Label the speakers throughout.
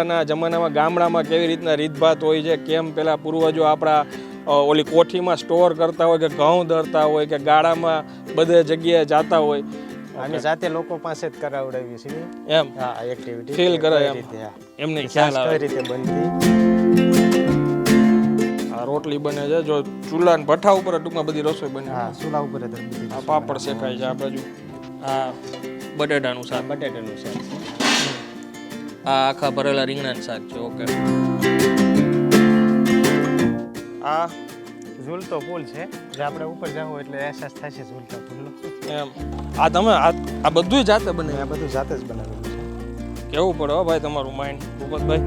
Speaker 1: પહેલાના જમાનામાં ગામડામાં કેવી રીતના રીતભાત હોય છે, કેમ પેલા પૂર્વજો આપણા ઓલી કોઠીમાં સ્ટોર કરતા હોય કે ઘઉં દળતા હોય કે ગાડામાં બધે જગ્યાએ જતા હોય.
Speaker 2: અમે જાતે લોકો પાસે જ કરાવડાવીએ છીએ
Speaker 1: એમ
Speaker 2: હા એક્ટિવિટી
Speaker 1: ફીલ કરે એમ એમને ખ્યાલ આવે
Speaker 2: કઈ રીતે બનતી.
Speaker 1: આ રોટલી બને છે જો ચૂલા ને ભઠ્ઠા ઉપર ટૂંકમાં બધી રસોઈ બને.
Speaker 2: હા ચૂલા ઉપર જ બધી.
Speaker 1: આ પાપડ શેકાય છે આ બાજુ. આ બટેટાનું શાક.
Speaker 2: બટેટાનું શાક.
Speaker 1: આ આખા ભરેલા રીંગણાનું શાક છે. ઓકે. આ
Speaker 2: ઝૂલતો પુલ છે જે આપણે ઉપર જાવ એટલે અહેસાસ થશે ઝૂલતા પુલનો.
Speaker 1: એમ આ તમે આ બધું જાતે બને?
Speaker 2: આ બધું જાતે જ બનાવેલું છે.
Speaker 1: કેવું પડે હો ભાઈ તમારું માઇન્ડ ભૂપતભાઈ.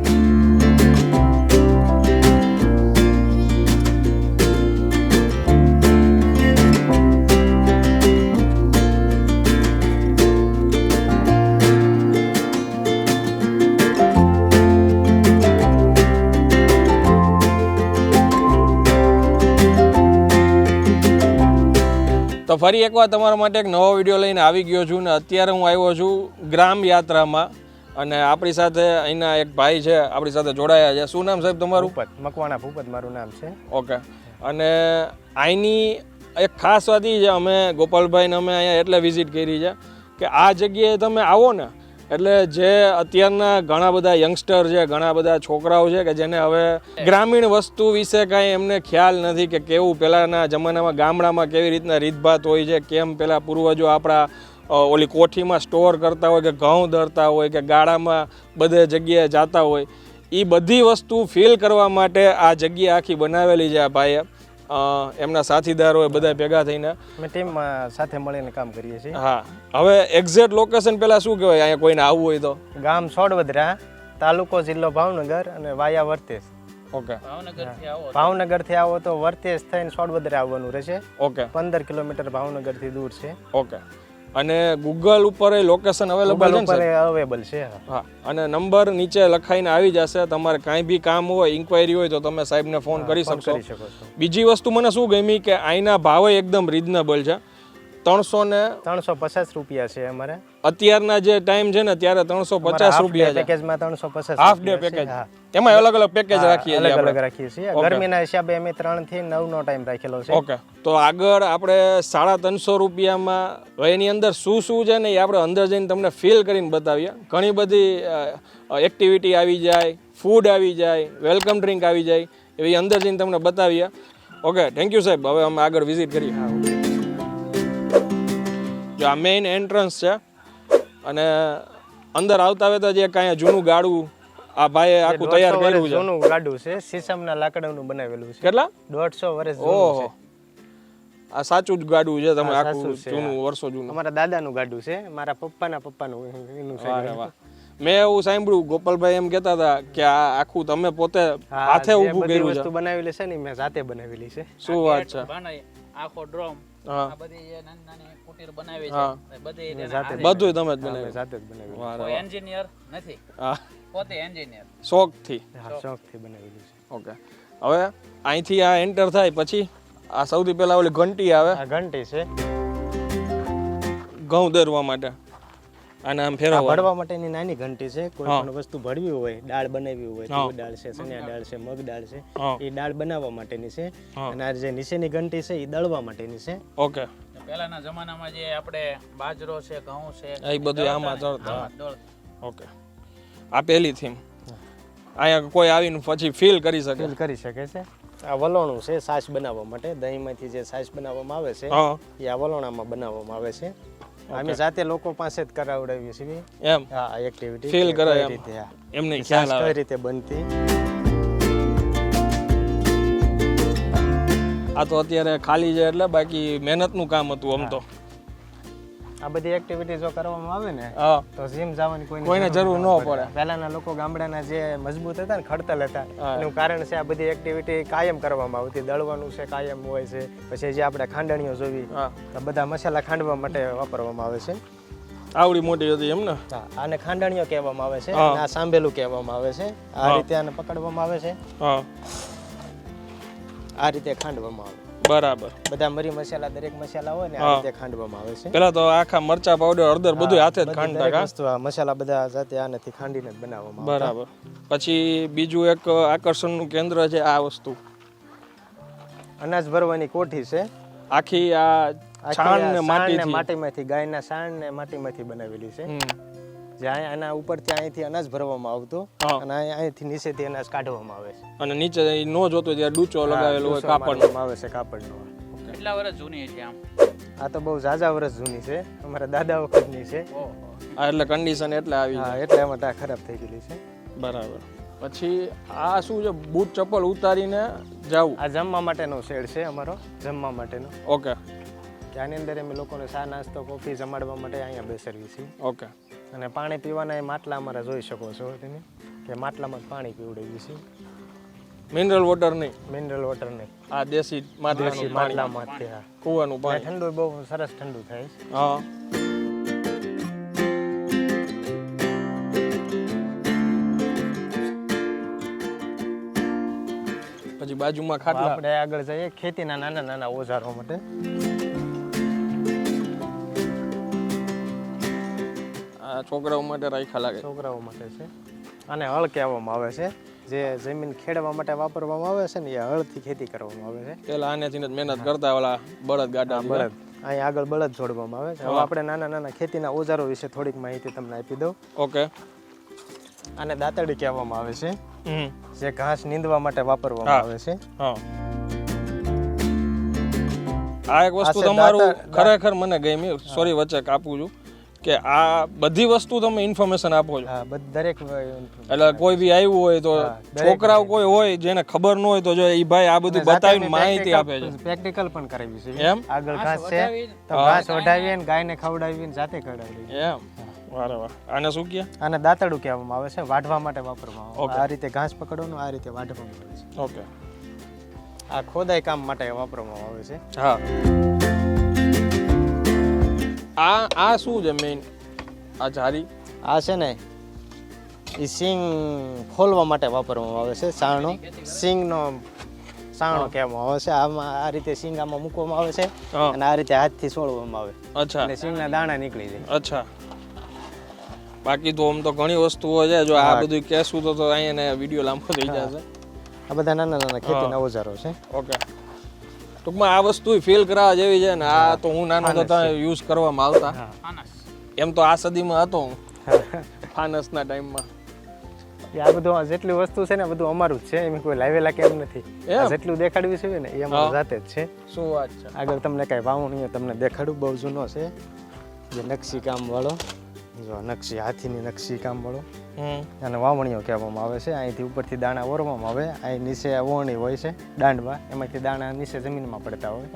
Speaker 1: તો ફરી એકવાર તમારા માટે એક નવો વિડીયો લઈને આવી ગયો છું ને અત્યારે હું આવ્યો છું ગ્રામ યાત્રામાં અને આપણી સાથે અહીંના એક ભાઈ છે આપણી સાથે જોડાયા છે. શું નામ સાહેબ તમારું?
Speaker 2: ભૂપત મકવાણા ભૂપત મારું નામ છે.
Speaker 1: ઓકે. અને અહીંની એક ખાસ વાત એ છે અમે ગોપાલભાઈને અમે અહીંયા એટલે વિઝિટ કરી છે કે આ જગ્યાએ તમે આવો ને એટલે જે અત્યારના ઘણા બધા યંગસ્ટર છે, ઘણા બધા છોકરાઓ છે કે જેને હવે ગ્રામીણ વસ્તુ વિશે કાંઈ એમને ખ્યાલ નથી કે કેવું પહેલાંના જમાનામાં ગામડામાં કેવી રીતના રીતભાત હોય છે, કેમ પેલા પૂર્વજો આપણા ઓલી કોઠીમાં સ્ટોર કરતા હોય કે ઘઉં દળતા હોય કે ગાડામાં બધે જગ્યાએ જતા હોય, એ બધી વસ્તુ ફીલ કરવા માટે આ જગ્યા આખી બનાવેલી છે આ ભાઈએ. એમના સાથીદારો બધા ભેગા થઈને
Speaker 2: અમે ટીમમાં સાથે મળીને કામ કરીએ છીએ.
Speaker 1: હા. હવે એક્ઝેક્ટ લોકેશન પહેલાં શું કહેવાય અહીંયા કોઈને આવવું હોય તો?
Speaker 2: ગામ સોડવદરા, તાલુકો જિલ્લો ભાવનગર અને વાયા વર્તેજ.
Speaker 1: ઓકે.
Speaker 2: ભાવનગરથી આવો તો વર્તેજ થઈને સોડવદરા આવવાનું રહેશે.
Speaker 1: ઓકે.
Speaker 2: 15 કિલોમીટર ભાવનગરથી દૂર છે.
Speaker 1: ઓકે. અને ગૂગલ ઉપર એ લોકેશન અવેલેબલ છે ને?
Speaker 2: અવેલેબલ છે.
Speaker 1: હા. અને નંબર નીચે લખાઈને આવી જશે. તમારે કાંઈ બી કામ હોય, ઇન્ક્વાયરી હોય તો તમે સાહેબને ફોન કરી શકશો. બીજી વસ્તુ મને શું ગમી કે અહીંના ભાવ એકદમ રીઝનેબલ છે.
Speaker 2: 350 રૂપિયા છે અમારે
Speaker 1: અત્યારના જે ટાઈમ છે ને ત્યારે 350 રૂપિયા છે.
Speaker 2: પેકેજમાં 350
Speaker 1: હાફ ડે પેકેજ. એમાં અલગ અલગ પેકેજ રાખીએ છીએ.
Speaker 2: અલગ રાખીએ છીએ. ગરમીના હિસાબે અમે 3 થી 9 નો ટાઈમ રાખેલો છે.
Speaker 1: ઓકે. તો આગળ આપણે 350 રૂપિયામાં એની અંદર શું શું છે ને એ આપણે અંદર જઈને તમને ફીલ કરીને બતાવીએ. ઘણી બધી એક્ટિવિટી આવી જાય, ફૂડ આવી જાય, વેલકમ ડ્રિંક આવી જાય, એવી અંદર જઈને તમને બતાવીએ. ઓકે. થેન્ક યુ સાહેબ. હવે અમે આગળ વિઝિટ કરીએ. જો આ મેઇન એન્ટ્રન્સ છે અને અંદર આવતા આવતા જે કાંઈ જૂનું ગાડું આ ભાઈએ આખું તૈયાર કર્યું છે.
Speaker 2: જૂનું ગાડું છે, સીસમના લાકડાનું બનાવેલું છે.
Speaker 1: કેટલા?
Speaker 2: 150 વર્ષ જૂનું છે.
Speaker 1: આ સાચું જ ગાડું છે. તમે આખું જૂનું વર્ષો જૂનું.
Speaker 2: અમારા દાદાનું ગાડું છે, મારા પપ્પાનું એનું છે.
Speaker 1: મેં એવું સાંભળ્યું ગોપાલભાઈ એમ કહેતા હતા કે આ આખું તમે પોતે હાથે ઊભું કર્યું છે.
Speaker 2: વસ્તુ બનાવેલી છે ને મેં જાતે બનાવેલી છે.
Speaker 1: શું વાત છે?
Speaker 3: આખો ડ્રોમ
Speaker 1: હા
Speaker 3: બધી નાની નાની કુટીર બનાવી
Speaker 1: હા
Speaker 3: છે બધી
Speaker 1: બધું તમે જ બનાવ્યું?
Speaker 2: જાતે જ બનાવેલી.
Speaker 3: કોઈ એન્જિનિયર નથી,
Speaker 1: હા
Speaker 3: પોતે એન્જિનિયર
Speaker 1: શોખથી.
Speaker 2: શોખથી બનાવેલી છે.
Speaker 1: ઓકે. હવે અહીંથી આ એન્ટર થાય પછી આ સૌથી પહેલા ઓલી ઘંટી આવે.
Speaker 2: આ ઘંટી છે
Speaker 1: ઘઉં દરવા માટે. આને આમ ફેરવવા
Speaker 2: ભરવા માટેની નાની ઘંટી છે. કોઈ પણ વસ્તુ ભરવી હોય, દાળ બનાવવી હોય, તુવેર દાળ છે, ચણા દાળ છે, મગ દાળ છે, એ દાળ બનાવવા માટેની છે. અને આ જે નીચેની ઘંટી છે એ દળવા માટેની છે.
Speaker 1: ઓકે.
Speaker 3: પહેલાના જમાનામાં જે આપણે બાજરો છે, ઘઉં છે,
Speaker 1: એ બધું આમાં દળતા. ઓકે. આ પહેલી થીમ. અહીંયા કોઈ આવીને પછી ફીલ કરી શકે
Speaker 2: છે. આ વલોણું છે છાશ બનાવવા માટે. દહીંમાંથી જે છાશ બનાવવામાં આવે છે એ આ વલોણામાં બનાવવામાં આવે છે. અમે જાતે લોકો પાસે જ કરાવડાવીએ છીએ.
Speaker 1: એમ
Speaker 2: હા એક્ટિવિટી
Speaker 1: ફીલ કરે એમ
Speaker 2: રીતે.
Speaker 1: એમને ખ્યાલ આવે
Speaker 2: કઈ રીતે બનતી.
Speaker 1: આ તો અત્યારે ખાલી છે એટલે બાકી મહેનતનું કામ હતું આમ તો.
Speaker 2: આ બધી એક્ટિવિટી જો કરવામાં આવે ને તો જીમ જવાની
Speaker 1: કોઈને જરૂર ન પડે.
Speaker 2: પહેલાના લોકો ગામડાના જે મજબૂત હતા ને ખડતલ હતા એનું કારણ છે આ બધી એક્ટિવિટી કાયમ કરવામાં આવતી. દળવાનું છે કાયમ હોય છે. પછી જે આપણે ખાંડણીઓ જોવી બધા મસાલા ખાંડવા માટે વાપરવામાં આવે છે.
Speaker 1: આવડી મોટી હતી એમ ને?
Speaker 2: આને ખાંડણીઓ કહેવામાં આવે છે. આ સાંભેલું કહેવામાં આવે છે. આ રીતે આને પકડવામાં આવે છે. આ રીતે ખાંડવામાં આવે.
Speaker 1: બરાબર.
Speaker 2: બધા મરી મસાલા દરેક મસાલા હોય ને આ રીતે ખાંડવામાં આવે છે.
Speaker 1: પેલા તો આખા મરચા પાવડર હળદર બધું હાથે જ ખાંડતા કા?
Speaker 2: વસ્તુ આ મસાલા બધા જાતે આનાથી ખાંડીને જ બનાવવામાં આવે.
Speaker 1: બરાબર. પછી બીજું એક આકર્ષણનું કેન્દ્ર છે આ વસ્તુ,
Speaker 2: અનાજ ભરવાની કોઠી છે.
Speaker 1: આખી આ છાણ ને
Speaker 2: માટીમાંથી ગાયના છાણ ને માટીમાંથી બનાવેલી છે. જ્યાં આના ઉપરથી અહીંથી અનાજ ભરવામાં આવતો અને અહીંથી નીચેથી અનાજ કાઢવામાં આવે છે.
Speaker 1: અને નીચે નો જોતો ત્યાં ડૂચો લગાવેલો હોય કાપડનો
Speaker 2: આવે છે કાપડનો.
Speaker 3: કેટલા વર્ષ જૂની છે આમ?
Speaker 2: આ તો બહુ ઝાઝા વર્ષ જૂની છે, અમારા દાદા વખતની છે.
Speaker 1: એટલે કન્ડિશન એટલે આવી
Speaker 2: એટલે એમાં તા ખરાબ થઈ ગયેલી છે.
Speaker 1: બરાબર. પછી આ શું છે, બૂટ ચપ્પલ ઉતારીને જાવું?
Speaker 2: આ જમવા માટેનો શેડ છે અમારો, જમવા માટેનો.
Speaker 1: ઓકે.
Speaker 2: આની અંદર અમે લોકોને ચા નાસ્તો કોફી જમાડવા માટે અહીંયા બેસાડીએ છીએ.
Speaker 1: ઓકે.
Speaker 2: અને પાણી પીવાના એ માટલા અમારા જોઈ શકો છો તમે કે માટલામાં પાણી પીવડાવીએ છીએ.
Speaker 1: મિનરલ વોટર નહીં?
Speaker 2: મિનરલ વોટર નહીં,
Speaker 1: આ દેશી
Speaker 2: માટલામાંથી. હા,
Speaker 1: કૂવાનું પાણી.
Speaker 2: ઠંડુ બહુ સરસ ઠંડુ થાય છે.
Speaker 1: હા. પછી બાજુમાં ખાટલા.
Speaker 2: આપણે આગળ જઈએ ખેતીના નાના નાના ઓજારો માટે.
Speaker 1: છોકરાઓ માટે રાખ્યા લાગે.
Speaker 2: છોકરાઓ માટે છે. આને હળ કહેવામાં આવે છે. જે જમીન ખેડવા માટે વાપરવામાં આવે છે ને એ હળથી ખેતી કરવામાં આવે છે.
Speaker 1: પેલા આનેથી જ મહેનત કરતા ઓલા બળદ ગાડા.
Speaker 2: બળદ અહીં આગળ બળદ જોડવામાં આવે છે. હવે આપણે નાના નાના ખેતીના ઓજારો વિશે થોડીક માહિતી તમને આપી દઉં.
Speaker 1: ઓકે.
Speaker 2: આને દાંતરડી કહેવામાં આવે છે, જે ઘાસ નીંદવા માટે વાપરવામાં આવે છે.
Speaker 1: આ એક વસ્તુ તમારું ખરેખર મને ગમી, સોરી વચ્ચે કાપું છું, કે આ બધી વસ્તુ તમે ઇન્ફોર્મેશન આપો છો.
Speaker 2: દરેક
Speaker 1: એટલે કોઈ બી આવ્યું હોય તો છોકરાઓ કોઈ હોય જેને ખબર ન હોય તો જો એ ભાઈ આ બધું બતાવીને માહિતી આપે છે.
Speaker 2: પ્રેક્ટિકલ પણ કરાવી છે.
Speaker 1: એમ
Speaker 2: આગળ ઘાસ છે તો ઘાસ વઢાવીને ગાયને ખવડાવીને જાતે કઢાવી.
Speaker 1: એમ. વારે વાહ. આને શું કહે?
Speaker 2: આને દાંતરડું કહેવામાં આવે છે, વાઢવા માટે વાપરવામાં આવે. આ રીતે ઘાસ પકડવાનું, આ રીતે વાઢવામાં આવે છે.
Speaker 1: ઓકે.
Speaker 2: આ ખોદાઈ કામ માટે વાપરવામાં આવે છે.
Speaker 1: હા. આ શું છે મેઇન? આ જારી
Speaker 2: આ છે ને એ સિંગ ખોલવા માટે વાપરવામાં આવે છે. સાણો, સિંગનો સાણો કહેવામાં આવે છે. આમાં આ રીતે સિંગ આમાં મૂકવામાં આવે છે અને આ રીતે હાથથી સોળવામાં આવે.
Speaker 1: અચ્છા.
Speaker 2: અને સિંગના દાણા નીકળી જાય.
Speaker 1: અચ્છા. બાકી તો આમ તો ઘણી વસ્તુઓ છે, જો આ બધું કહેશું તો અહીંયા વિડીયો લાંબો થઈ જશે.
Speaker 2: આ બધા નાના નાના ખેતીના ઓજારો છે.
Speaker 1: ઓકે. ટૂંકમાં આ વસ્તુ ફીલ કરાવવા જેવી છે ને. આ તો હું નાનો તો યુઝ કરવામાં આવતા. એમ તો આ સદીમાં હતો હું, ફાનસના ટાઈમમાં.
Speaker 2: આ બધું જેટલી વસ્તુ છે ને બધું અમારું જ છે, એમ કોઈ લાવેલા કેમ નથી. જેટલું દેખાડ્યું છે ને એ અમારું જાતે જ છે.
Speaker 1: શું વાત છે?
Speaker 2: આગળ તમને કઈ વાવણીઓ તમને દેખાડું, બહુ જૂનો છે, જે નકશી કામ વાળો. જો નકશી, હાથીની નકશી કામ વાળો. અને વાવણીઓ કહેવામાં આવે છે. અહીંથી ઉપરથી દાણા ઓરવામાં આવે, અહીં નીચે વોણી હોય છે દાંડમાં, એમાંથી દાણા નીચે જમીનમાં પડતા હોય.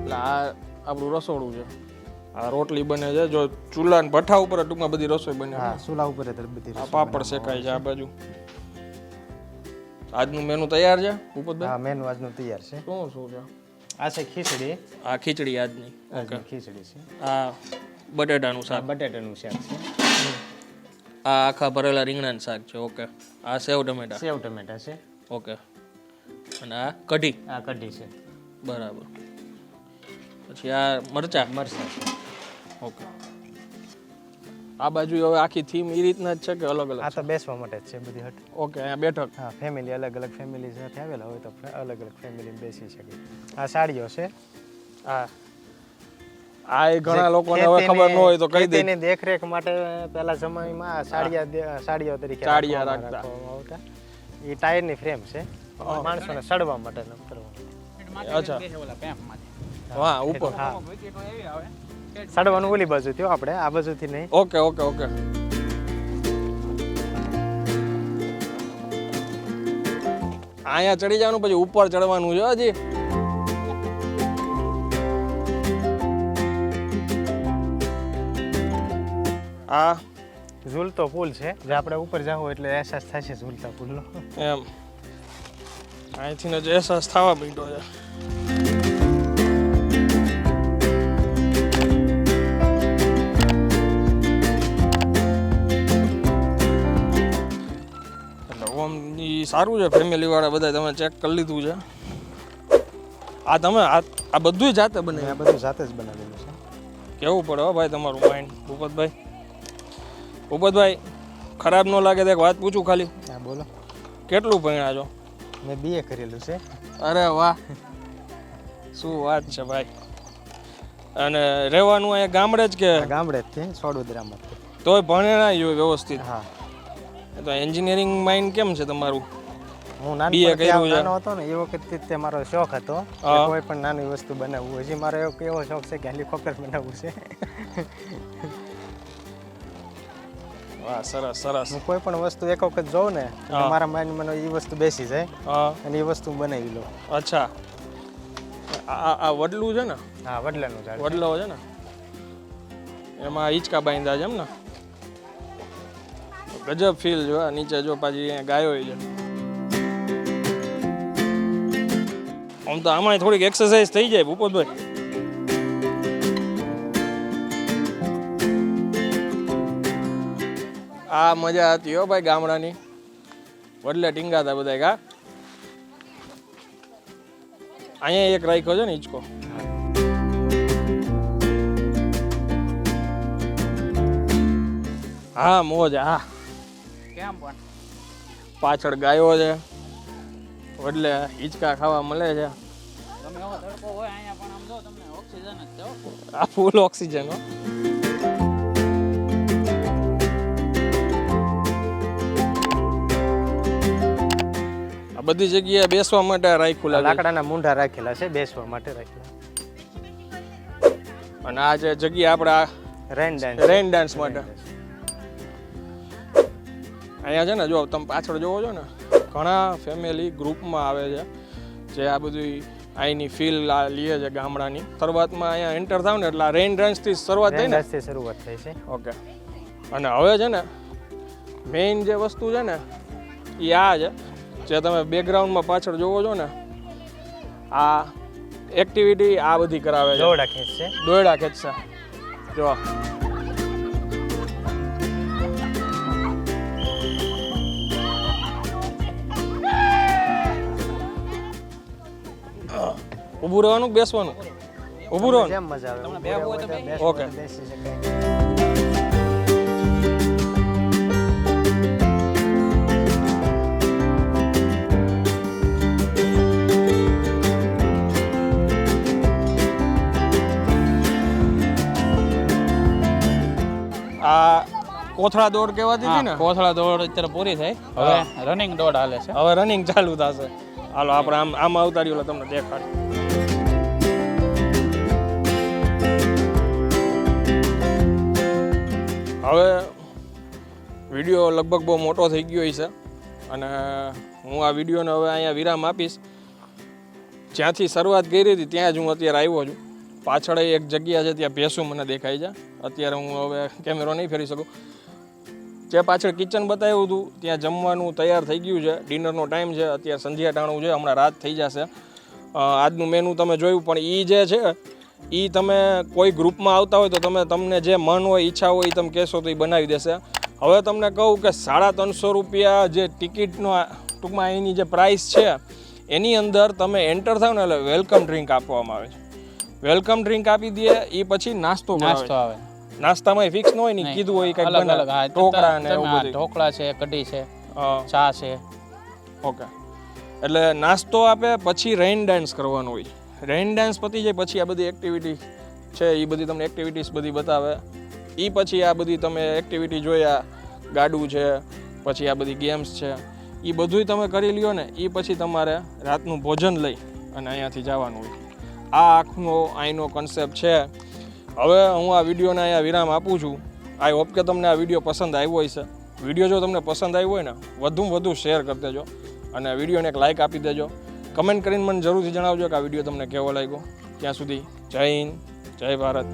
Speaker 1: એટલે આ આપણું રસોડું છે. આ રોટલી બને છે, જો ચૂલા ને ભઠ્ઠા ઉપર ટૂંકમાં બધી રસોઈ બને.
Speaker 2: હા, ચૂલા ઉપર બધી.
Speaker 1: આ પાપડ શેકાય છે આ બાજુ. આજનું મેનુ તૈયાર છે ભૂપતભાઈ?
Speaker 2: હા, મેનુ આજનું તૈયાર છે.
Speaker 1: શું છે?
Speaker 2: આ છે ખીચડી.
Speaker 1: આ ખીચડી આજની.
Speaker 2: ઓકે, ખીચડી છે.
Speaker 1: આ બટેટાનું શાક.
Speaker 2: બટેટાનું શાક છે.
Speaker 1: આ આખા ભરેલા રીંગણાનું શાક છે. ઓકે. આ સેવ ટમેટા.
Speaker 2: સેવ ટમેટા છે.
Speaker 1: ઓકે. અને આ કઢી.
Speaker 2: આ કઢી છે.
Speaker 1: બરાબર. પછી આ મરચા.
Speaker 2: મરચા છે.
Speaker 1: ઓકે. આ બાજુ હવે આખી થીમ એ રીતના જ છે કે અલગ અલગ?
Speaker 2: આ તો બેસવા માટે જ છે બધી હટ.
Speaker 1: ઓકે. અહીંયા બેઠક.
Speaker 2: હા, ફેમિલી અલગ અલગ ફેમિલી સાથે આવેલા હોય તો અલગ અલગ ફેમિલી બેસી શકે. આ સાડીઓ છે.
Speaker 1: આ એ ઘણા લોકોને હવે ખબર ન હોય તો કહી દે.
Speaker 2: તેની દેખરેખ માટે પહેલા સમયમાં સાડીઓ તરીકે રાખતા આવતા. એ ટાયરની ફ્રેમ છે, માણસોને સડવા માટે કરવા.
Speaker 1: અચ્છા. હા, ઉપર.
Speaker 2: સડવાનું ઓલી બાજુ થયો, આપણે આ બાજુથી નહીં.
Speaker 1: Okay okay okay. અહીંયા ચડી જવાનું, પછી ઉપર ચડવાનું છે હજી. આ
Speaker 2: ઝૂલતો પુલ છે, જે આપણે ઉપર જાવ એટલે અહેસાસ થશે ઝૂલતા પુલનો.
Speaker 1: એમ અહીંથી જ અહેસાસ થવા માંડ્યો છે. સારું છે, ફેમિલીવાળા બધા તમે ચેક કરી લીધું છે. આ તમે આ બધું જાતે બને?
Speaker 2: આ બધું જાતે જ બનાવેલું છે.
Speaker 1: કેવું પડે હો ભાઈ તમારું માઇન્ડ. ભૂપતભાઈ ખરાબ ન લાગે તો એક વાત પૂછું ખાલી?
Speaker 2: હા બોલો.
Speaker 1: કેટલું ભણ્યા છો?
Speaker 2: મેં BA કરેલું છે.
Speaker 1: અરે વાહ, શું વાત છે ભાઈ. અને રહેવાનું અહીંયા ગામડે જ કે?
Speaker 2: ગામડે જ છે, સોડોદરામાં.
Speaker 1: તોય ભણેલા હોય વ્યવસ્થિત?
Speaker 2: હા.
Speaker 1: તો એન્જિનિયરિંગ માઇન્ડ કેમ છે તમારું?
Speaker 2: હું નાનો હતો ને એ વખતે તે મારો શોખ હતો કોઈ પણ નાની વસ્તુ બનાવવું. હજી મારો એવો શોખ છે કે હેલિકોપ્ટર બનાવવું છે.
Speaker 1: વાહ, સરસ સરસ.
Speaker 2: હું કોઈ પણ વસ્તુ એક વખત જોઉં ને મારા માઇન્ડમાં એ વસ્તુ બેસી જાય અને એ વસ્તુ બનાવી લઉં.
Speaker 1: અચ્છા, આ વડલું છે ને?
Speaker 2: હા, વડલાનું ઝાડ.
Speaker 1: વડલો છે ને, એમાં હિંચકા બાંધ્યા છે એમ ને? ગજબ ફીલ જો. નીચે જો પાછી અહીંયા ગાયો છે. આમ તો આમાં થોડીક એક્સરસાઇઝ થઈ જાય ભૂપતભાઈ. આ મજા હતી હો ભાઈ ગામડાની. વડલે ટીંગાતા બધા કા. અહીંયા એક રાખ્યો છે ને હિંચકો. હા મોજ. હા
Speaker 3: કેમ પણ
Speaker 1: પાછળ ગાયો છે, વડલે હિંચકા ખાવા મળે છે.
Speaker 3: તમે એવો તડકો હોય અહીંયા પણ આમ જો તમને ઓક્સિજન જ છે.
Speaker 1: આ ફૂલ ઓક્સિજન હો. આ બધી જગ્યાએ બેસવા માટે રાખ્યું લાગે.
Speaker 2: લાકડાના મૂંઢા રાખેલા છે, બેસવા માટે રાખેલા.
Speaker 1: અને આ જે જગ્યા આપણે રેન ડાન્સ માટે અહીંયા છે ને, જો તમે પાછળ જોવો છો ને, ઘણા ફેમિલી ગ્રુપમાં આવે છે જે આ બધી અહીંની ફીલ લે છે ગામડાની. શરૂઆતમાં અહીંયા એન્ટર થાવ ને એટલે રેન ડાન્સથી શરૂઆત થઈ ને?
Speaker 2: શરૂઆત થઈ છે.
Speaker 1: ઓકે. અને હવે છે ને મેઇન જે વસ્તુ છે ને એ આ છે, જે તમે બેકગ્રાઉન્ડમાં પાછળ જોવો છો ને, આ એક્ટિવિટી આ બધી કરાવે છે.
Speaker 2: દોરડા ખેંચશે.
Speaker 1: દોરડા ખેંચશે જો. ઊભું રહેવાનું, બેસવાનું? ઊભું રહેવાનું.
Speaker 2: જેમ મજા આવે.
Speaker 3: તમને બેહવું હોય તો બેસી
Speaker 1: ઓકે.
Speaker 2: બેસી શકાય.
Speaker 1: આ કોથળા દોડ કહેવાતી હતી ને?
Speaker 3: કોથળા દોડ અત્યારે પૂરી થઈ, હવે રનિંગ દોડ હાલે છે.
Speaker 1: હવે રનિંગ ચાલુ થશે. હાલો આપણે આમ અવતારી ઓલા તમને દેખાડી. હવે વિડીયો લગભગ બહુ મોટો થઈ ગયો છે અને હું આ વિડીયોને હવે અહીંયા વિરામ આપીશ. જ્યાંથી શરૂઆત કરી હતી ત્યાં જ હું અત્યારે આવ્યો છું. પાછળ એક જગ્યા છે, ત્યાં ભેંસું મને દેખાય છે. અત્યારે હું હવે કેમેરો નહીં ફેરી શકું. જે પાછળ કિચન બતાવ્યું હતું ત્યાં જમવાનું તૈયાર થઈ ગયું છે. ડિનરનો ટાઈમ છે, અત્યારે સંધ્યા ટાણું છે, હમણાં રાત થઈ જશે. આજનું મેનુ તમે જોયું, પણ એ જે છે એ તમે કોઈ ગ્રુપમાં આવતા હોય તો તમને જે મન હોય, ઈચ્છા હોય એ તમે કહેશો તો એ બનાવી દેશે. હવે તમને કહું કે 350 રૂપિયા જે ટિકિટનો ટૂંકમાં અહીંની જે પ્રાઇસ છે એની અંદર તમે એન્ટર થાવ ને એટલે વેલકમ ડ્રિંક આપવામાં આવે છે. વેલકમ ડ્રિંક આપી દે, એ પછી નાસ્તો આવે. નાસ્તામાં ફિક્સ ન હોય ને, કીધું હોય કંઈક
Speaker 3: અલગ અલગ.
Speaker 1: ઢોકળા ને એવું બધું.
Speaker 3: ઢોકળા છે, કઢી છે, ચા છે.
Speaker 1: ઓકે. એટલે નાસ્તો આપે, પછી રેઇન ડાન્સ કરવાનું હોય. રેઇન ડાન્સ પતી જાય પછી આ બધી એક્ટિવિટી છે એ બધી તમને એક્ટિવિટીઝ બધી બતાવે. એ પછી આ બધી તમે એક્ટિવિટી જોયા, ગાડું છે, પછી આ બધી ગેમ્સ છે, એ બધુંય તમે કરી લ્યો ને, એ પછી તમારે રાતનું ભોજન લઈ અને અહીંયાથી જવાનું હોય. આ આખનો અહીંનો કન્સેપ્ટ છે. હવે હું આ વિડીયોને અહીંયા વિરામ આપું છું. આઈ હોપ કે તમને આ વિડીયો પસંદ આવ્યો હશે. વિડીયો જો તમને પસંદ આવ્યો હોય ને, વધુમાં વધુ શેર કરી દેજો અને વિડીયોને એક લાઇક આપી દેજો. કમેન્ટ કરીને મને જરૂરથી જણાવજો કે આ વિડીયો તમને કેવો લાગ્યો. ત્યાં સુધી જય હિન્દ, જય ભારત.